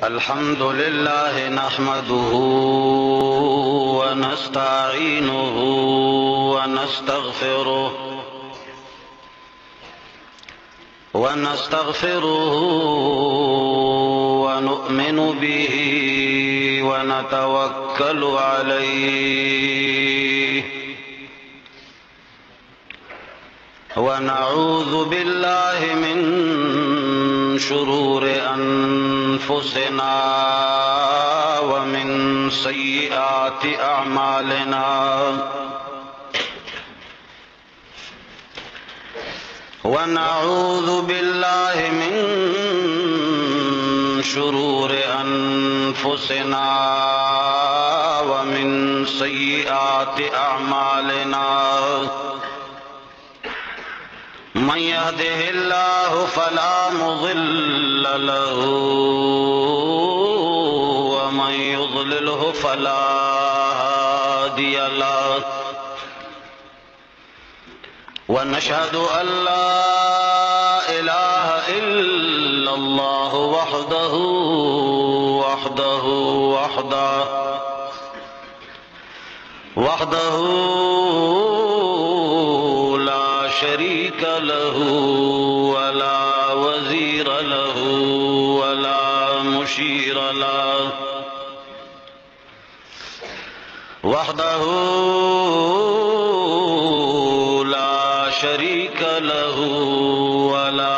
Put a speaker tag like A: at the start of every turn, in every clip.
A: अल्हम्दुलिल्लाह नहमदुहु व नस्तईनुहु व नस्तगफिरुहु व नु'मिनु बिही व नतवक्कलु अलैहि व नऊज़ु बिल्लाहि मिन शुरूरि अनफुसिना व मिन सय्यिआति अअमालिना व नऊज़ु बिल्लाहि मिन शुरूरि अनफुसिना व मिन सय्यिआति अअमालिना मन यहदिहिल्लाहु फला मुज़िल्ल लहु व मन युज़लिल्हु फला हादिय लहु व नशहदु अल्ला इलाहा इल्लल्लाहु वहदहु ला शरीक लहु वला वज़ीर लहु वला मुशीर लहु वहदहु ला शरीक लहु वला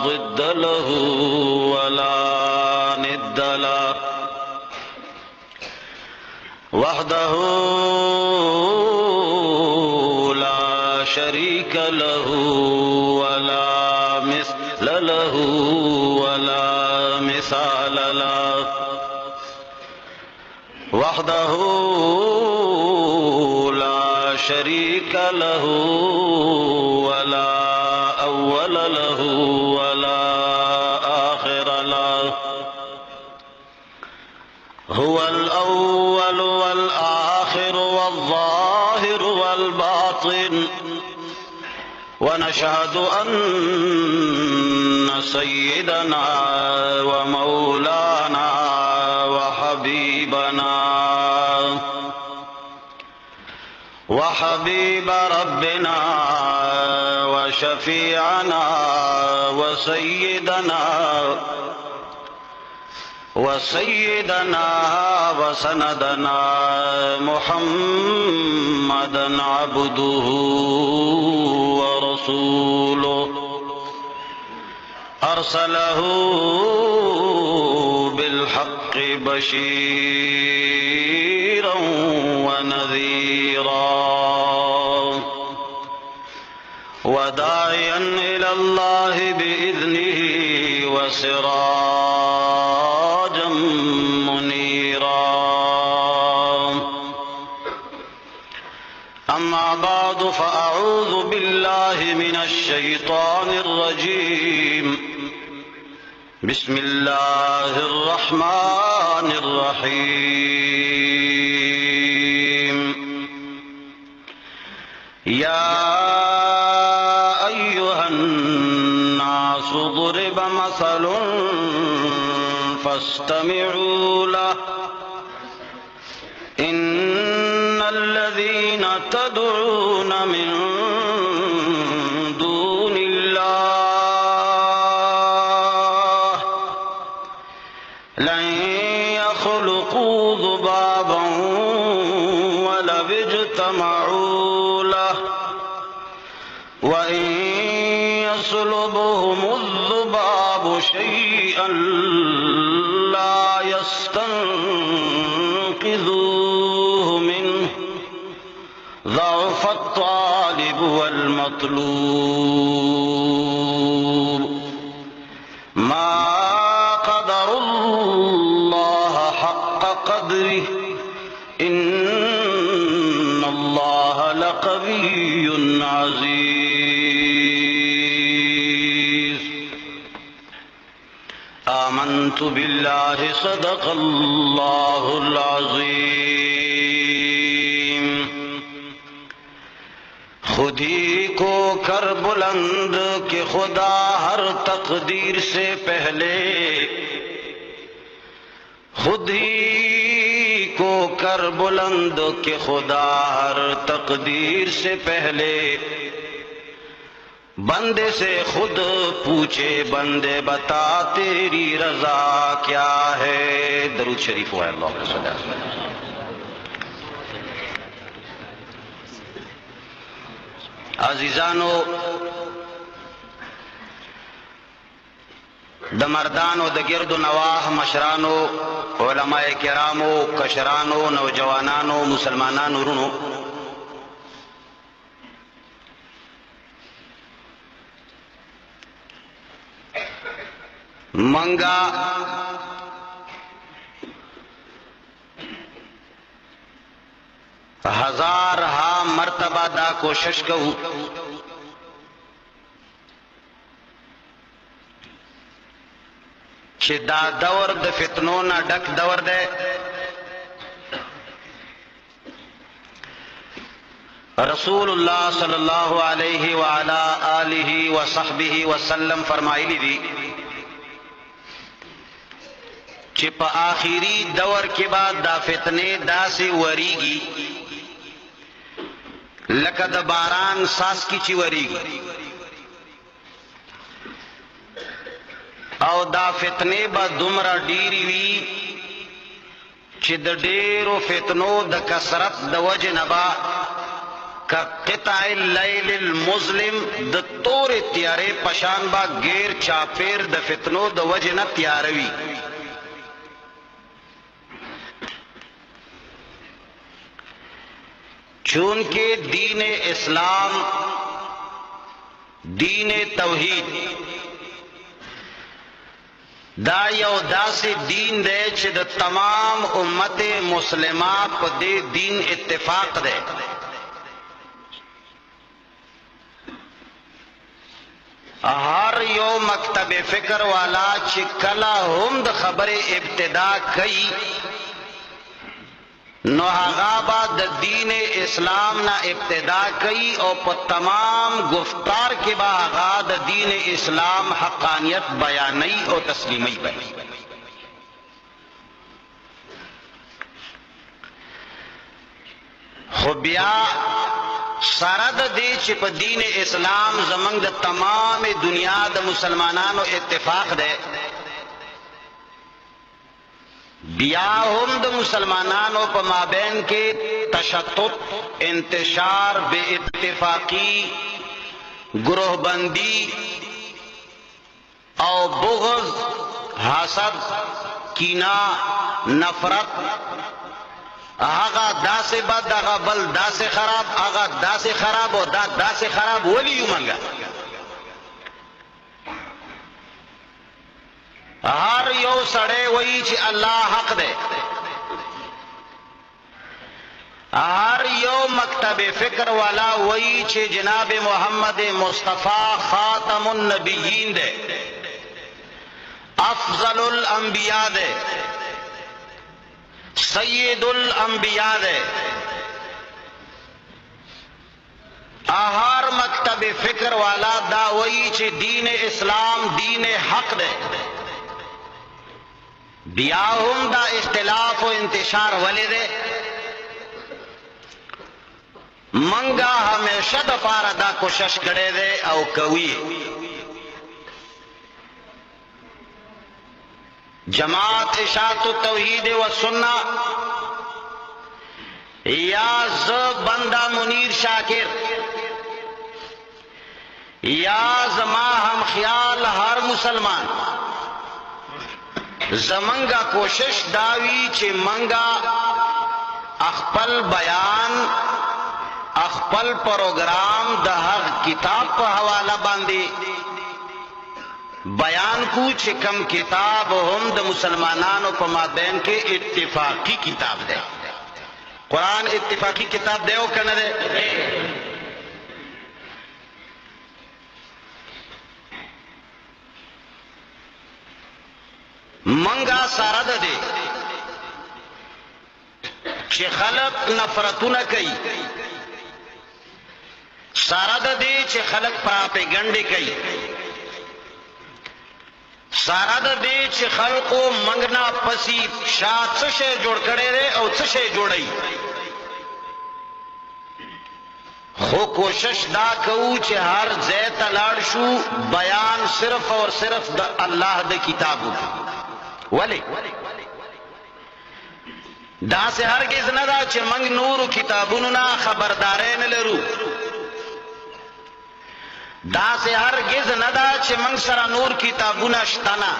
A: ज़िद्द लहु वला निद्द लहु वहदहु शरीक लहु वला मिस्ल लहु वला मिसाल लहु वहदहु ला शरीक लहु वला अव्वल लहु वला आखिर लहु हुवल अव्वल वल आखिर वल ज़ाहिर वल बातिन ونشهد أن سيدنا ومولانا وحبيب ربنا وشفيعنا وسيدنا وسندنا محمدا عبده ورسوله أرسله بالحق بشيرا ونذيرا وداعيا إلى الله بإذنه وسراجا منيرا أما بعد فأعوذ بالله من الشيطان الرجيم بسم الله الرحمن الرحيم يا أيها الناس ضرب مثل فاستمعوا له إن الذين تدعون من دون الله لن يخلقوا ذبابا ولو اجتمعوا له وإن يسلبهم الذباب شيئا لا يستنقذوه منه ضعف الطالب والمطلوب ما قدروا الله حق قدره إن الله لقوي عزيز آمنت بالله صدق الله العظيم खुदी को कर बुलंद कि खुदा हर तकदीर से पहले खुद ही को कर बुलंद के खुदा हर तकदीर से पहले बंदे से खुद पूछे, बंदे बता तेरी रजा क्या है। दरूद शरीफ हुआ अल्लाह। अजीजानो, द मर्दानो, द गिरद नवाह मशरानो, उलमाए किरामो, कशरानो, नौजवानानो, मुसलमानानो रुनो, मंगा हजार हा मर्तबा दा कोशिश कहूं कि दा दौर द फितनों ना डक दौर दे। रसूलुल्लाह सल्लल्लाहु अलैहि व अला आलिहि व सहबिहि वसल्लम फरमाइली दी कि प आखिरी दौर के बाद दा फितने दा से वरीगी लकद बारान सास की ची वरीगी और दा फितने बा दुमरा डीरी वी कि द डेरो फितनो द कसरत द वजनबा का क़िताइल लैलिल मुज़लिम द तोरे त्यारे पशान बा गैर चापेर द फितनो द वजन त्यारवी। चूंकि दीन इस्लाम दीन तौहीद दा यौ दासे दीन दे द तमाम उम्मत मुस्लिमा पदे दीन इत्तिफाक दे। हर यो मकतब फिक्र वाला चिकला हुम्द खबर इब्तिदा कई नोहागाबाद दीन इस्लाम ना इब्तिदा कई और प तमाम गुफ्तार के बाद दीन इस्लाम हकानियत बयानई और तस्लीमई बनी। खुबिया सरद दे चिप दीन इस्लाम जमंग तमाम दुनिया द मुसलमानानो इत्तिफाक दे। बियाहुम द मुसलमानानो प माबैन के तशत्तुत, इंतशार, बेइत्तिफाकी, ग्रोहबंदी और बुग़्ज़, हसद, कीना, नफरत, आगा दा से बद, आगा बल दा से खराब, आगा दा से खराब और दा से खराब वली मंगा। हर यो सड़े वही च अल्लाह हक दे। हर यो मकतब फिक्र वाला वही च जनाब मोहम्मद मुस्तफा खातमुन नबियीन दे, अफजलुल अंबिया दे, सैयदुल अंबिया दे। हर मकतब फिक्र वाला दा वही च दीन इस्लाम दीन हक दे। बियाहुम दा इख्तिलाफ और इंतशार वले दे। मंगा हमेशा दफार दा कोशिश करे दे और कवी जमात इशाअत तौहीद व सुन्ना या ज बंदा मुनीर शाकिर या जमा हम ख्याल हर मुसलमान जमंगा कोशिश दावी चे मंगा अखपल बयान अखपल प्रोग्राम दहर किताब पर हवाला बांधे बयान कुछ कम किताब हम द मुसलमानानों को माबैन के इत्तिफाकी किताब दे। कुरान इत्तिफाकी किताब दे कन दे। मंगा सारद दे चे खलक नफरतु न कई, सारद दे चे खलक प्रापेगंडे कई, سارا د دې چې خلقو منګنا پسی شا څه شی جوړ کړي دي او څه شی جوړي، خو کوشش دا کوو چې هر ځای ته لاړ شو بیان صرف اور صرف د الله د کتابو. ولی دا سه هرگز نه دا چې موږ نور کتابونو نه خبرداري نه لرو، دا سه هرگز نه دا چې موږ سره نور کتابونه شته نه،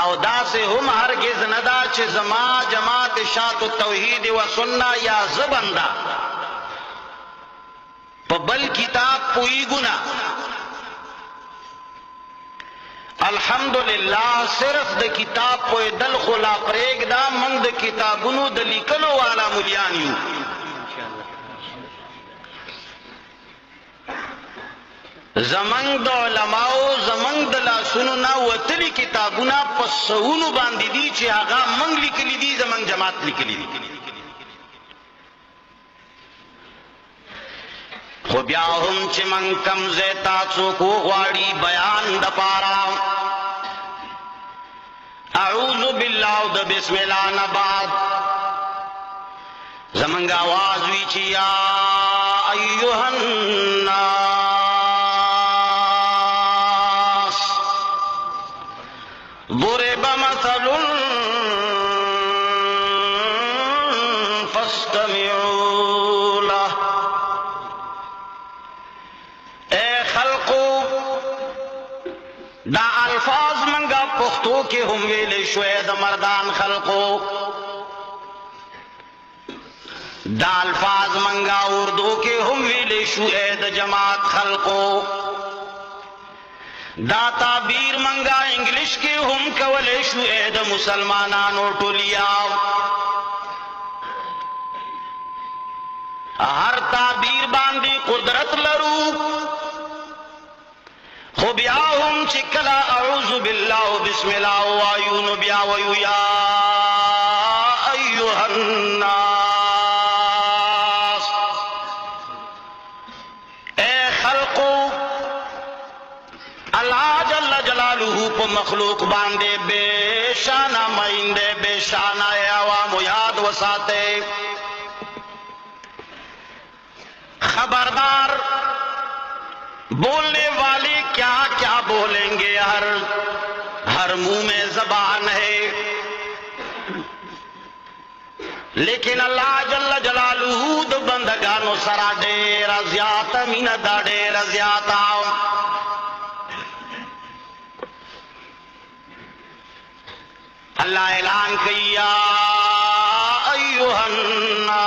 A: او دا سه هم هرگز نه دا چې زما جماعت شات التوحید و سنت یا زبندا په بل کتاب پویګونا. الحمدللہ صرف د کتاب پوی دل خلا پریگ دا منگ د کتابونو د لیکلو والا ملیان یو. زمنگ د علماء زمنگ د لاسونو نا وتلی کتابونا پسونو باندې دي چې هغه منگ لیکلی دي، زمنگ جماعت لیکلی دي. خو بیا هم چې من کم زیتا څوک غواړي بیان د پارا اعوذ بالله د بسم الله نه بعد زمنګ आवाज وی چې یا ایها الناس ضرب مثل فاستمعوا له. دا الفاظ منگا پختو کے ہم ویلے شوید مردان خلقو، دا الفاظ منگا اردو کے ہم ویلے شوید جماعت خلقو، دا تعبیر منگا انگلش کے ہم کولے شوید مسلمانانو ٹولیا. ہر تعبیر باندی قدرت لرو، خو بیا هم چې کلا اعوذ بالله بسم الله وایو بیا ویو یا ایها الناس. اے خلقو اللہ جل جلالہ په مخلوق باندې بے شانہ مائندے بے شانہ عوام یاد وساتے. خبردار بولنے والے کیا کیا بولیں گے، ہر منہ میں زبان ہے، لیکن اللہ جل جلالہ د بندگانو سرا ډېر زیات مینه دا ډېر زیات. اللہ اعلان کیا ایها الناس،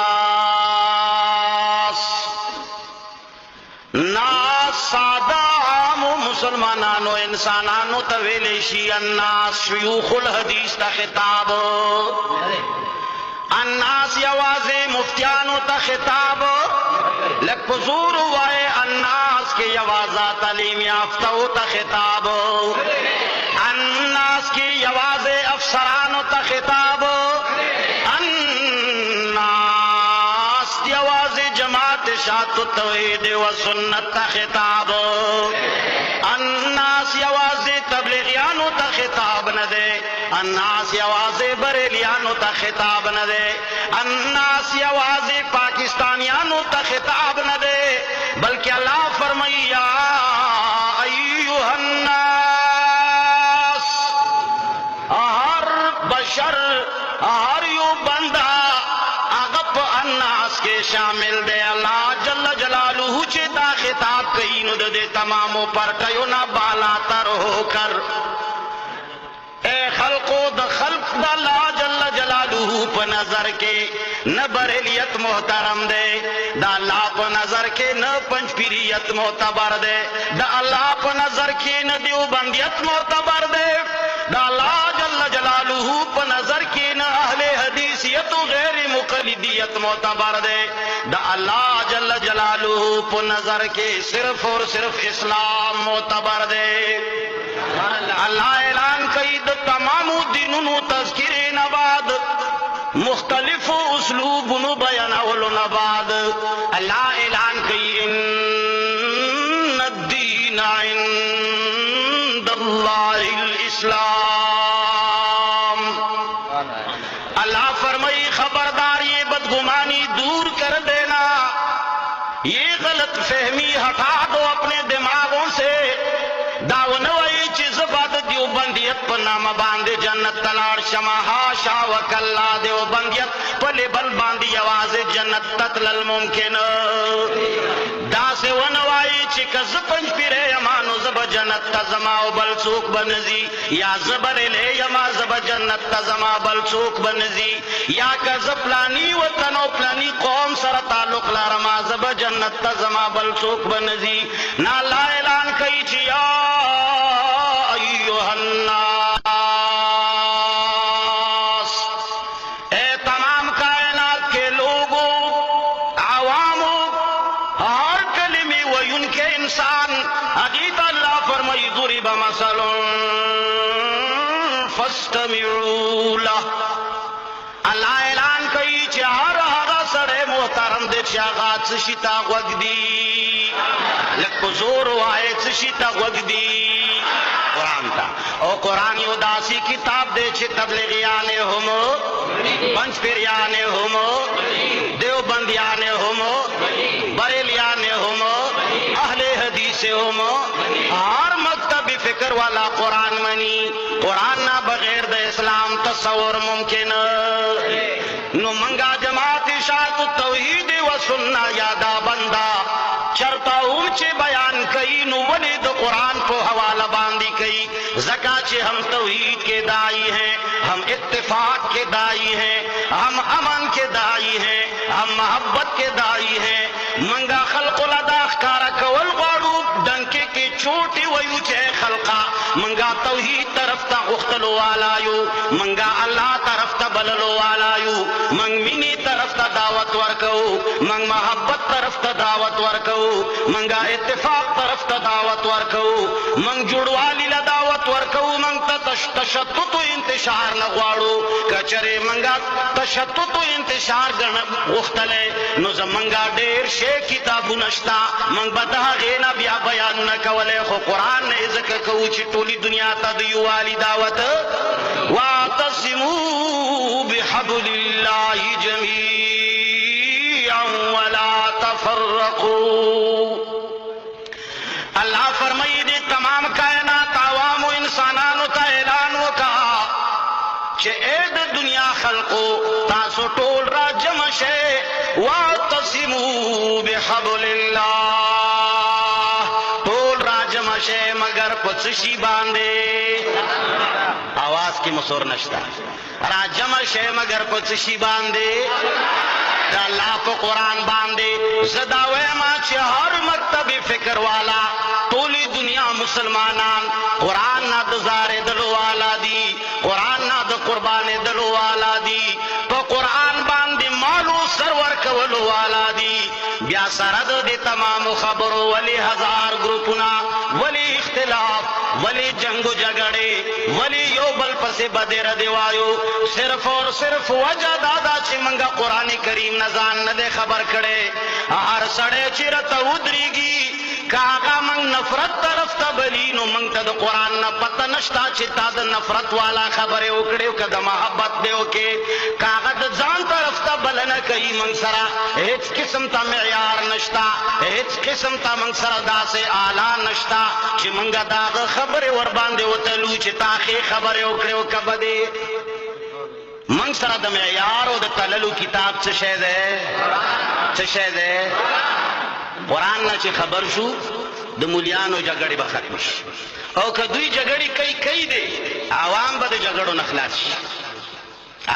A: ناس سادہ عام مسلمانانو انسانانو تویلے شی الناس شیوخ الحدیث تا خطاب، الناس یوازے مفتیانو تا خطاب، لک پزور وائے الناس کے یوازہ تعلیم یافتہو تا خطاب، الناس کے یوازے افسرانو تا خطاب، الناس یوازے جماعت شات التوحید و سنت تا خطاب، الناس یوازے تبلیغیانو تا خطاب نہ دے، الناس یوازے بریلیانو تا خطاب نہ دے، الناس یوازے پاکستانیانو تا خطاب نہ دے، بلکہ اللہ فرمائی یا ایوہ الناس، ہر بشر ہر یو بندہ اغپ الناس کے شامل دے. اللہ جل جلالہ چیتا خطاب کئی ند دے تماموں پر کیوں نہ بالا تر ہو کر. اے خلقو دا خلق دا اللہ جل جلالہ پا نظر کے نہ بریلیت محترم دے، دا اللہ پا نظر کے نہ پنج پیریت معتبر دے، دا اللہ پا نظر کے نہ دیوبندیت معتبر دے، دا اللہ جل جلالہ پا نظر کے نہ اہل حدیثیت و غیر مقلدیت معتبر دے، دا اللہ جل جلالہ پا نظر کے صرف اور صرف اسلام معتبر دے. اللہ اعلان کئی دا تمام دینونو تذکرے نباد مختلف اسلوبونو بیانولو نباد اللہ اعلان کئی ان الدین عند इस्लाम। अल्लाह फरमाई खबरदार ये बदगुमानी दूर कर देना, ये गलत फहमी हटा दो अपने दिमागों से। दावनवाई चीज बाद देवबंदियत पर नाम बांधे जन्नत तलाड़ शमा हाशा व कल्ला देवबंदियत पले बल बांधी आवाज जन्नत ततलल मुमकिन। दासे वनवाई चिकस पंच पिरे यमानो जब जन्नत तजमाओ बल चूक बनजी, या जबरे ले यमा जब जन्नत तजमा बल चूक बनजी, या कज प्लानी वतनो प्लानी कौम सर ताल्लुक लारमा जब जन्नत तजमा बल चूक बनजी। ना ला ऐलान कई चिया अल्लाह ऐलान कई चार हरा सड़े मोहतरम दे चागात शिता वगदी लको जोर आए शिता वगदी कुरान का और कुरान उदासी किताब दे छे तबलीगियाने होमो पंच फिरियाने होमो देवबंदियाने होमो बरेलियाने होमो अहले हदीसे होमो हर मकतब फिक्र वाला कुरान मनी। कुरान ना बगैर द इस्लाम तस्वुर मुमकिन नो मंगा जमात इशात तौहीद व सुन्ना यादा बंदा चरता ऊंचे बयान कई नो वली द कुरान को हवाला बांधी कई। ज़का चे हम तौहीद के दाई हैं, हम इत्तेफाक के दाई हैं, हम अमन के दाई हैं, हम मोहब्बत के दाई हैं। मंगा खल्कुल अदा खारा कवल गाड़ू डंके के छोटे वयूचे खल्का मंगा तौहीद तरफ ता उख्तलो वालायू, मंगा अल्लाह तरफ ता बललो वालायू, मंग मिनी तरफ ता दावत वर्कू, मंग मोहब्बत तरफ ता दावत वर्कू, मंगा इत्तेफाक तरफ ता दावत वर्कू, मंग जुड़वाली ला दावत वर्कू, मंग तशत्तुत इंतशार न ग्वाड़ू। कचरे मंगा तशत्तुत इंतशार गण उख्तले नो मंगा ढेर शे किताबु नश्ता मंग बता गेना बिया बयान न कवले खो कुरान ने ज़िक्र कऊ ची टोली दुनिया तदयु वाली दावत वातसिमू बिहब्लिल्लाहि जमीअन वला तफर्रकू। अल्लाह फरमाई दे तमाम कायनात आवाम इंसानानो का ऐलान कहा चे एद दुनिया खल्को तासो टोल रा जमशे वातसिमू बिहब्लिल्लाह टोल रा जमशे मगर पचशी बांधे आवाज की मुसोर नश्ता राजम शे मगर पचशी बांधे अल्लाह को कुरान बांधे ज़दावे माचे हर मकतब फिक्र वाला टोली दुनिया मुसलमानान कुरान ना दजारे दलो वाला दी, कुरान ना द कुर्बाने दलो वाला दी, तो कुरान बांधे मालो सरवर कवलो वाला दी। ब्या सरद दे तमाम खबरों वली हजार ग्रुपना वली इख्तिलाफ वली जंगो जगड़े वली यो बल पसे बदेर देवायो सिर्फ और सिर्फ वजह दादा चे मंगा कुरान करीम नजान न दे खबर करे हर सड़े चिरत उदरीगी कागा मंग नफरत तरफ तबली नो मंग तद कुरान न पता नश्ता चिता द नफरत वाला खबरे उकड़े कद मोहब्बत दे ओके कागा द जान तरफ तबल न कई मंग सरा हेच किस्म ता मेयार नश्ता हेच किस्म ता मंग सरा दा से आला नश्ता चे मंगा दाग खबरे वर बांधे वतलू चिता खे खबरे उकड़े कबदे मंग सरा द मेयार ओ द तललू किताब च शहद है च शहद है कुरान ना चे खबर शू द मुलियानो जगड़ी बखतम और कदुई जगड़ी कई कई दे आवाम बद जगड़ो नखलास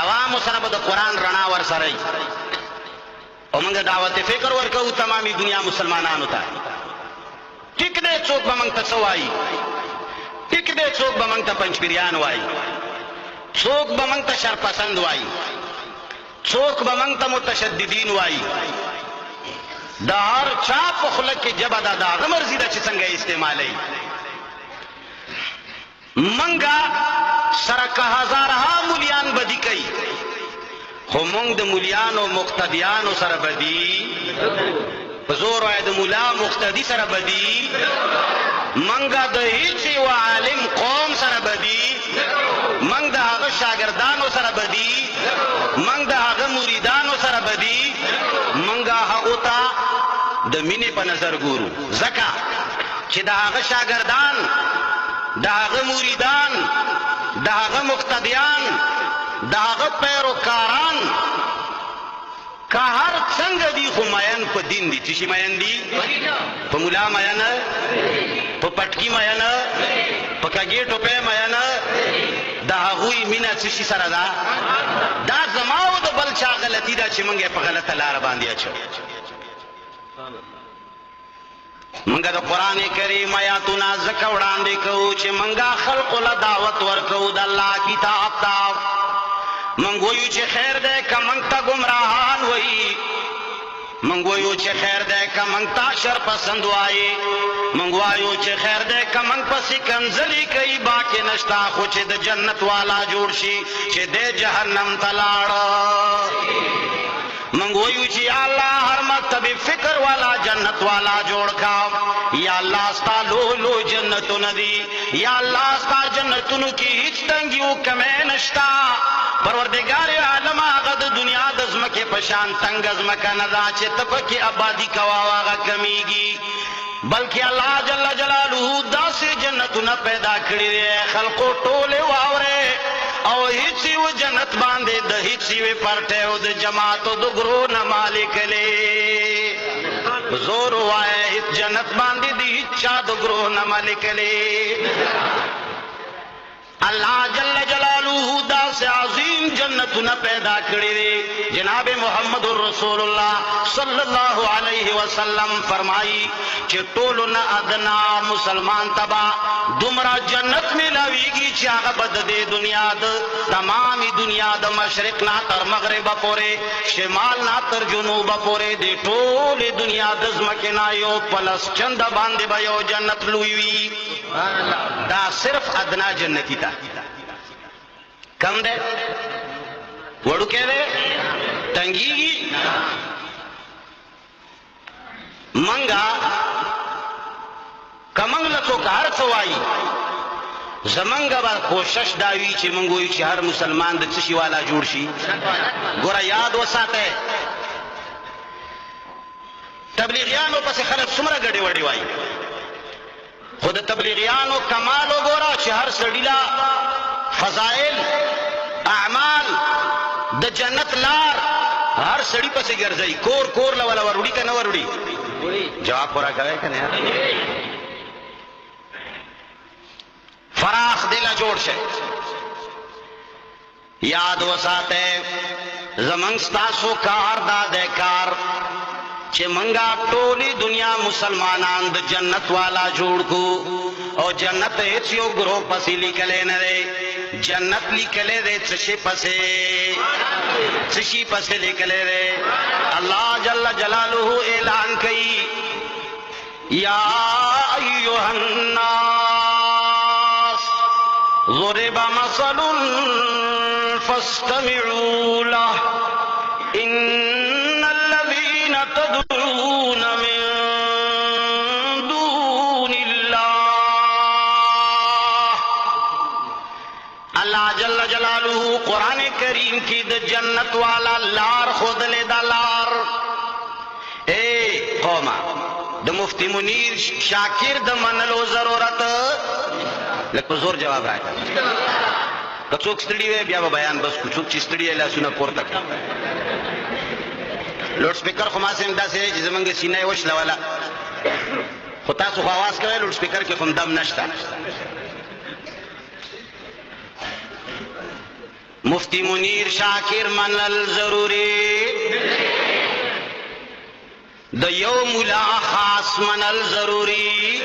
A: आवाम सर बद कुरान रणा वर सरई और मंग दावत फिक्र वर कहू तमामी दुनिया मुसलमानान होता है टिक दे चौक बमंग तसवाई टिक दे चौक बमंग त पंचपिरियान वाई चौक बमंग त शरपसंद वाई चौक बमंग त मुतशद्दिदीन वाई दार चाप खुलक के जब दादा मर्जी दा चिसंगे इस्तेमाल मंगा सरक हजार मुलियान बदी कई हो मंग द मुलियानो मुक्तदियानो सर बदी जोर आयद मुला मुक्तदी सर बदी मंगा द हिच व आलिम कौम सर बदी شاگردانو سره بدی منگ دا هغه مریدانو سره بدی منگا هغو تا د مینې په نظر ګورو ځکه چې د هغه شاگردان د هغه مریدان د هغه مقتدیان د هغه پیروکاران که هر څنګه دي خو مین په دین دي. چې شي مین دي په مولا مین په پټکی مین په کږې ټوپۍ مین د هغوی مینه څه شي سره ده دا زما او د بل چا غلطي ده چې موږ یې په غلطه لاره باندې اچو. منگا دا قرآن کریم آیاتنا زکا وڑاندے کو چھ منگا خلق لا دعوت ورکو دا اللہ کتاب تا منگویو چھ خیر دے کا منگتا گمراہان وئی منگویو چھ خیر دے کا منگتا شر پسند وائی منگوایو چھ خیر دے کا منگ پسی کنزلی کئی باکی نشتا خو چھ دا جنت والا جوڑ شی چھ دے جہنم تلاڑا منگویو چی یا اللہ ہر مکتب فکر والا جنت والا جوڑ کا یا اللہ استا لو لو جنتو ندی یا اللہ استا جنتونو کی ہیچ تنگیو کمیں نشتا پروردگار عالم آغا دا دنیا دزمک پشان تنگ ازمک ندا چے تپکی آبادی کواواغا کمیگی بلکہ اللہ جل جلالہ دا سے جنتونا پیدا کری دے خلقو ٹولے واورے او ہیچی و جنت باندے دا ہیچی و پرٹے و دا جماعت و دا گروہ نمالک لے زور وائے ہیچ جنت باندے دا ہیچا دا گروہ نمالک لے. اللہ جل جلالہ دا سے عظیم جنتنا پیدا کری دے. جناب محمد رسول اللہ صلی اللہ علیہ وسلم فرمائی کہ ٹولنا ادنا مسلمان تبا دمرا جنت میں لویگی چاہ بد دے دنیا دا تمامی دنیا دا مشرق نا تر مغرب پورے شمال نا تر جنوب پورے دے ٹول دنیا دزمکنا یو پلس چند باندے بیو جنت لویوی دا صرف ادنا جنتی تا کم دے وڑو کہہ دے تنگی گی منگا کمنگ لچو کار سوائی زمنگا با کوشش داوی چی منگوی چی ہر مسلمان دا چشی والا جوڑ شی گورا یاد وساتے تبلیغیانو پس خلق سمرا گڑی وڑی وائی خود تبلیغیانو کمالو گورا چی ہر سڑیلا فضائل اعمال دا جنت لار ہر سڑی پسی گرزائی کور کور لولا وروڑی کا نوروڑی جواب پورا کرے کہ نہیں فراخ دلا جوڑ شے یاد وساتے زمنگستاسو کار دا دے کار چھ منگا ٹولی دنیا مسلمانان دا جنت والا جوڑ کو اور جنت ایچیو گروہ پسی لکلے نرے جنت لکلے دے چشی پسے لکلے دے. اللہ جل جلالہ اعلان کئی یا ایوہ الناس ضرب مثل فاستمعوا له ان الذین تدعون من دون اللہ جل جلالہ قرآن کریم کی دا جنت والا لار خود لے دا لار. اے قوما دا مفتی منیر شاکر دا منلو ضرورت لکھ زور جواب آئے کچوک ستڑی ہوئے بیا بیان بس کچوک چی ستڑی ہے لاسونا پور تک لوڈ سپیکر خما سے امدہ سے جیسے منگے سینہ وش لوالا خطا سو خواواز کرے لوڈ سپیکر کے خم دم نشتا. مفتی منیر شاکر منل ضروری دا یو مولا خاص منل ضروری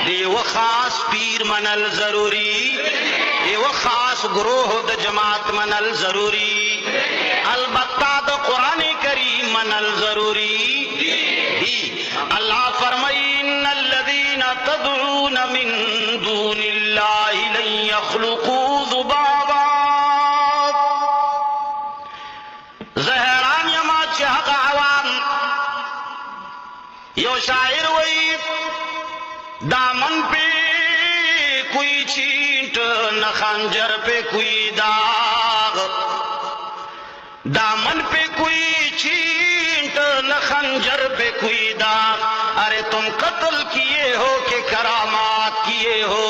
A: دیو خاص پیر منل ضروری دیو خاص گروہ دا جماعت منل ضروری البتہ دا قرآن کریم منل ضروری دی. اللہ فرمائی ان الذین تدعون من دون اللہ لن یخلقوا ذبابا. زہران یما چہق عوام یو شاعر وئی دامن پہ کوئی चींट न खंजर पे कोई दाग, दामन पे कोई चींट न खंजर पे कोई दाग। अरे तुम कत्ल किए हो कि करामात किए हो?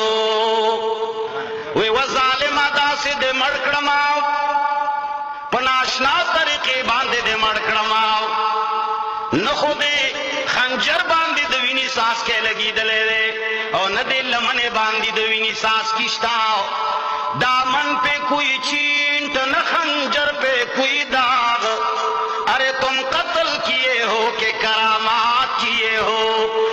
A: वे वजालिम अदा से दे मड़कड़माओ, पनाशना तरीके बांधे दे मड़कड़माओ, न खुदे खंजर बांधी दवीनी सांस के लगी दले रे, और न दे लमने बांधी दवीनी सांस किश्ताओ। दामन पे कोई चींट न खंजर पे कोई दाग। अरे तुम कत्ल किए हो कि करामात किए हो?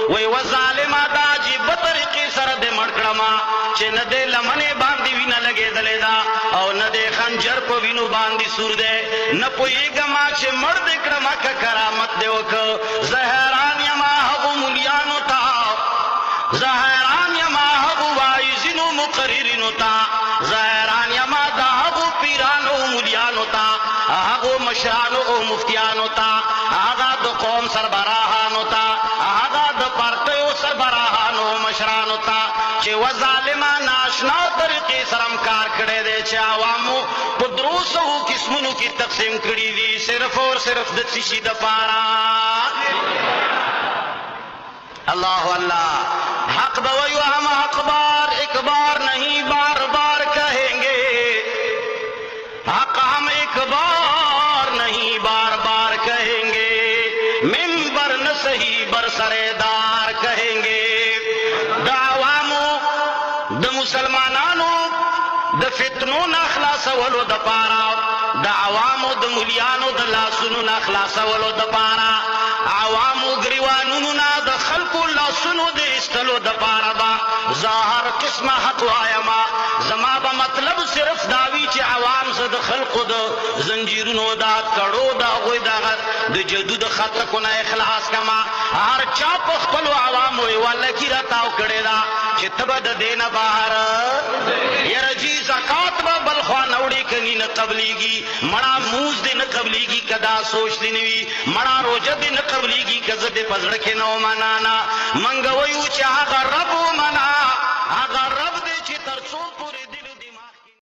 A: वे वजालिम दाजी बतरीके सर दे मड़कड़मा, चे न दे लमने बांधी भी न लगे दलेदा, और न दे खंजर को विनु बांधी सुर दे, न पोई गमा चे मर्द क्रमा का करामत दे वक। जहरान यमा हबु मुलियानो ता, जहरान यमा हबु वाइजिनु मुकरिरिनु ता, जहरान यमा दाहबु पीरानो मुलियानो ता, आगो मशरानो ओ मुफ्तियानो ता, आगा दो कौम सरबराहानो ता, आगा दो पार्टियों सरबराहानो मशरानो ता, चे वजालिमा नाशना तरीके सरम कार खड़े दे, चे आवामो पुद्रूसो किस्मुनु की तकसीम कड़ी दी, सिर्फ और सिर्फ दचिशी दपारा। अल्लाह अल्लाह। हक दवाइयो हम हक बार एक बार नहीं बार बार कहेंगे, हक हम एक बार नहीं बार बार कहेंगे, मिंबर न सही बरसरेदार कहेंगे। दावामो द मुसलमानानो द फितनो न खलासवलो द पारा, दावामो द मुलियानो द लासुनो न खलासवलो द पारा, आवामो ग्रीवानुनो न द खल्को लासुनो द इस्तलो द पारा बा ज़ाहर किस्म हक वायमा। जमा बा मतलब सिर्फ दावी चे आवाम से द खल्को द जंजीरुनो दा कड़ो दा गोई दा द जदू द खतर को ना इखलास कमा। हर चाप खपलो आवाम होए वाला की रताव करे दा चे तबद देना बाहर ये रजी ज़कात बा बलख्वा नवड़ी कंगी न कबलीगी, मड़ा मूज दे न कबलीगी कदा सोच दिनवी, मड़ा रोजा दे न कबलीगी कज़दे पजड़ के नौ मनाना। मंगवयू चाह रब मना, आगा रब दे चे तरसो पूरे